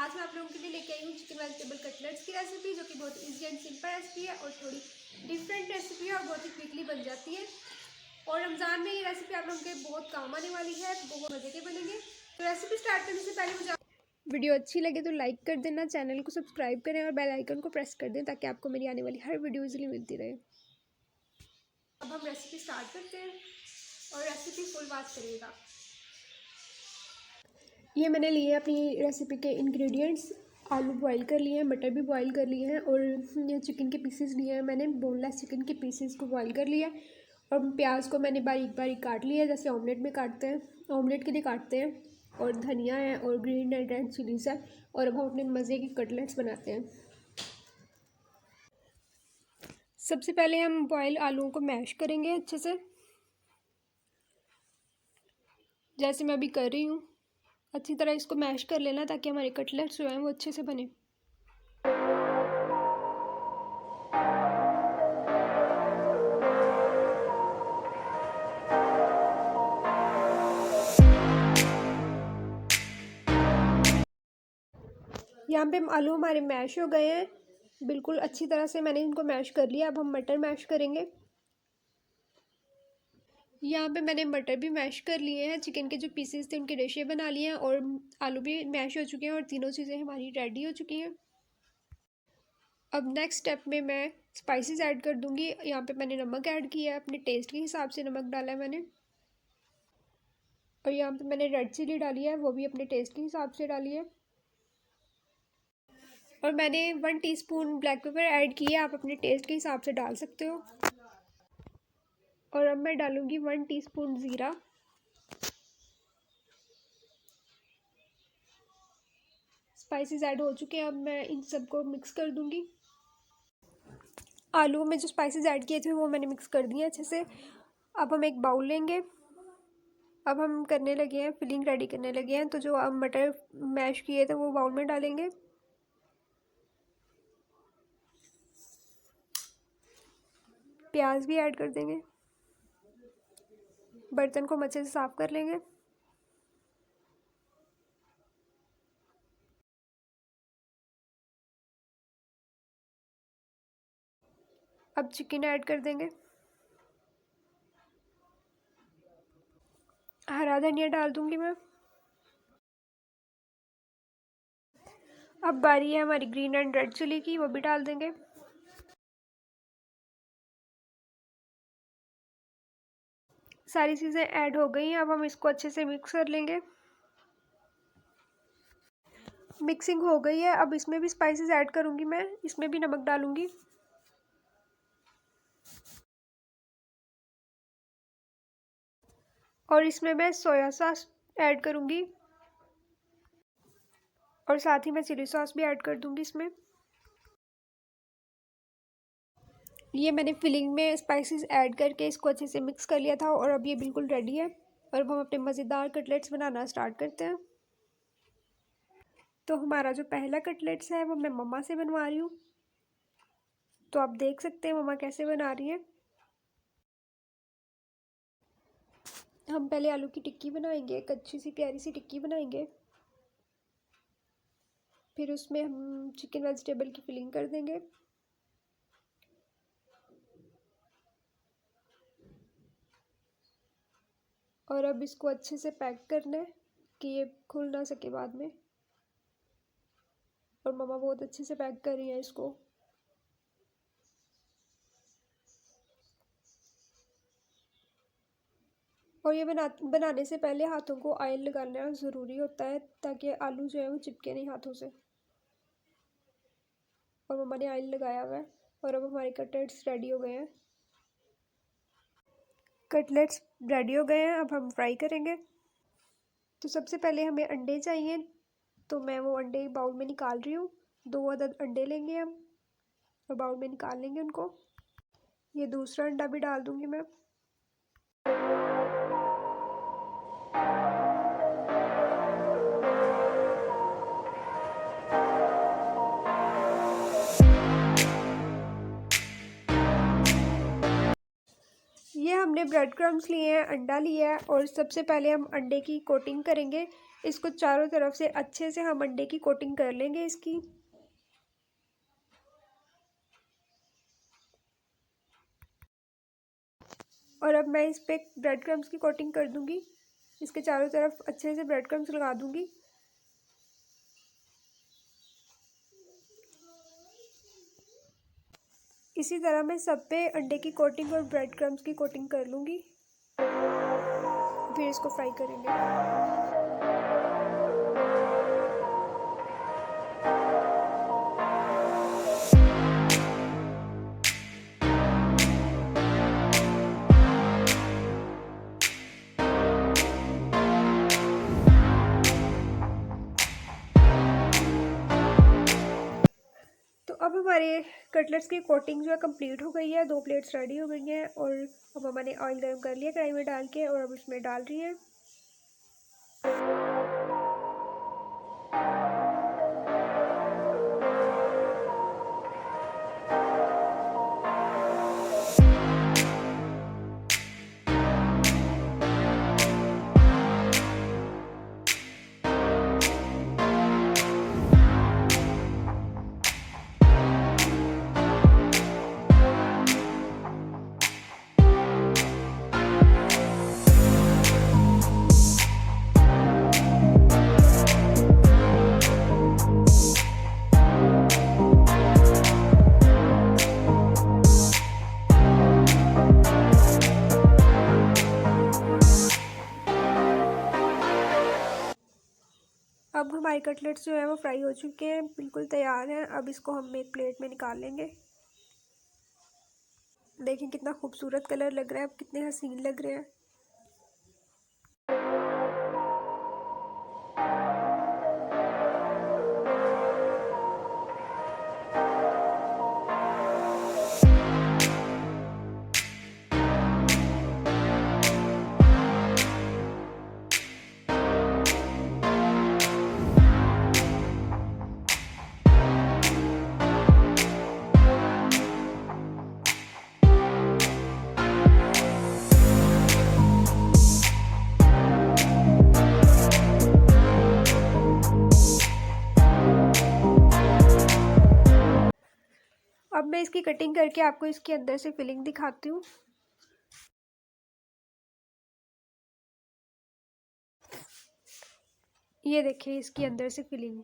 आज मैं आप लोगों के लिए लेके आई हूँ चिकन वेजिटेबल कटलेट्स की रेसिपी, जो कि बहुत इजी एंड सिंपल रेसिपी है और थोड़ी डिफरेंट रेसिपी है और बहुत ही क्विकली बन जाती है। और रमज़ान में ये रेसिपी आप लोगों के बहुत काम आने वाली है, बहुत मज़े के बनेंगे। तो रेसिपी स्टार्ट करने से पहले मुझे वीडियो अच्छी लगे तो लाइक कर देना, चैनल को सब्सक्राइब करें और बेल आइकन को प्रेस कर दें ताकि आपको मेरी आने वाली हर वीडियो इजीली मिलती रहे। अब हम रेसिपी स्टार्ट करते हैं और रेसिपी फुल वॉच करिएगा। ये मैंने लिए अपनी रेसिपी के इंग्रेडिएंट्स। आलू बॉईल कर लिए हैं, मटर भी बॉईल कर लिए हैं और ये चिकन के पीसेस लिए हैं मैंने, बोनलेस चिकन के पीसेस को बॉईल कर लिया। और प्याज को मैंने बारीक बारीक काट लिया है, जैसे ऑमलेट में काटते हैं, ऑमलेट के लिए काटते हैं। और धनिया है और ग्रीन एंड रेड चिलीज है। और अब हम अपने मज़े की कटलेट्स बनाते हैं। सबसे पहले हम बॉयल आलूओं को मैश करेंगे अच्छे से, जैसे मैं अभी कर रही हूँ। अच्छी तरह इसको मैश कर लेना ताकि हमारे कटलेट्स जो हैं वो अच्छे से बने। यहाँ पे आलू हमारे मैश हो गए हैं, बिल्कुल अच्छी तरह से मैंने इनको मैश कर लिया। अब हम मटर मैश करेंगे। यहाँ पे मैंने मटर भी मैश कर लिए हैं, चिकन के जो पीसेस थे उनके रेशे बना लिए हैं और आलू भी मैश हो चुके हैं और तीनों चीज़ें हमारी रेडी हो चुकी हैं। अब नेक्स्ट स्टेप में मैं स्पाइसेस ऐड कर दूँगी। यहाँ पे मैंने नमक ऐड किया है, अपने टेस्ट के हिसाब से नमक डाला है मैंने। और यहाँ पे मैंने रेड चिली डाली है, वो भी अपने टेस्ट के हिसाब से डाली है। और मैंने 1 टीस्पून ब्लैक पेपर ऐड किया, आप अपने टेस्ट के हिसाब से डाल सकते हो। और अब मैं डालूँगी 1 टीस्पून ज़ीरा। स्पाइसेस ऐड हो चुके हैं, अब मैं इन सबको मिक्स कर दूँगी। आलू में जो स्पाइसेस ऐड किए थे वो मैंने मिक्स कर दिए अच्छे से। अब हम एक बाउल लेंगे। अब हम करने लगे हैं, फिलिंग रेडी करने लगे हैं। तो जो हम मटर मैश किए थे वो बाउल में डालेंगे। प्याज भी ऐड कर देंगे। बर्तन को अच्छे से साफ़ कर लेंगे। अब चिकन ऐड कर देंगे। हरा धनिया डाल दूंगी मैं। अब बारी है हमारी ग्रीन एंड रेड चिली की, वो भी डाल देंगे। सारी चीज़ें ऐड हो गई हैं, अब हम इसको अच्छे से मिक्स कर लेंगे। मिक्सिंग हो गई है, अब इसमें भी स्पाइसेस ऐड करूंगी मैं, इसमें भी नमक डालूंगी। और इसमें मैं सोया सॉस ऐड करूंगी और साथ ही मैं चिली सॉस भी ऐड कर दूंगी इसमें। ये मैंने फिलिंग में स्पाइसेस ऐड करके इसको अच्छे से मिक्स कर लिया था और अब ये बिल्कुल रेडी है। और अब हम अपने मज़ेदार कटलेट्स बनाना स्टार्ट करते हैं। तो हमारा जो पहला कटलेट्स है वो मैं मम्मा से बनवा रही हूँ, तो आप देख सकते हैं मम्मा कैसे बना रही है। हम पहले आलू की टिक्की बनाएंगे, एक अच्छी सी प्यारी सी टिक्की बनाएंगे। फिर उसमें हम चिकन वेजिटेबल की फिलिंग कर देंगे। और अब इसको अच्छे से पैक करना है कि ये खुल ना सके बाद में। और मम्मा बहुत अच्छे से पैक कर रही है इसको। और ये बनाने से पहले हाथों को ऑयल लगाना ज़रूरी होता है ताकि आलू जो है वो चिपके नहीं हाथों से। और मम्मा ने ऑयल लगाया हुआ है। और अब हमारे कटलेट्स रेडी हो गए हैं। कटलेट्स रेडी हो गए हैं, अब हम फ्राई करेंगे। तो सबसे पहले हमें अंडे चाहिए, तो मैं वो अंडे बाउल में निकाल रही हूँ। 2 अदद अंडे लेंगे हम और बाउल में निकाल लेंगे उनको। ये दूसरा अंडा भी डाल दूँगी मैं। ये हमने ब्रेड क्रम्स लिए हैं, अंडा लिया है और सबसे पहले हम अंडे की कोटिंग करेंगे इसको चारों तरफ से अच्छे से हम अंडे की कोटिंग कर लेंगे इसकी। और अब मैं इस पे ब्रेड क्रम्स की कोटिंग कर दूंगी। इसके चारों तरफ अच्छे से ब्रेड क्रम्स लगा दूंगी। इसी तरह मैं सब पे अंडे की कोटिंग और ब्रेड क्रम्स की कोटिंग कर लूँगी, फिर इसको फ्राई करेंगे। तो अब हमारे कटलेट्स की कोटिंग जो है कंप्लीट हो गई है। 2 प्लेट्स रेडी हो गई हैं और अब मैंने ऑयल गर्म कर लिया कढ़ाई में डाल के और अब इसमें डाल रही है। अब हमारे कटलेट्स जो है वो फ्राई हो चुके हैं, बिल्कुल तैयार हैं। अब इसको हम एक प्लेट में निकाल लेंगे। देखिए कितना खूबसूरत कलर लग रहा है, अब कितने हसीन लग रहे हैं। अब मैं इसकी कटिंग करके आपको इसके अंदर से फिलिंग दिखाती हूँ। ये देखिए इसके अंदर से फिलिंग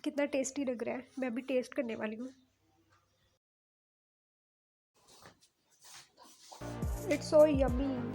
कितना टेस्टी लग रहा है। मैं अभी टेस्ट करने वाली हूँ। It's so yummy.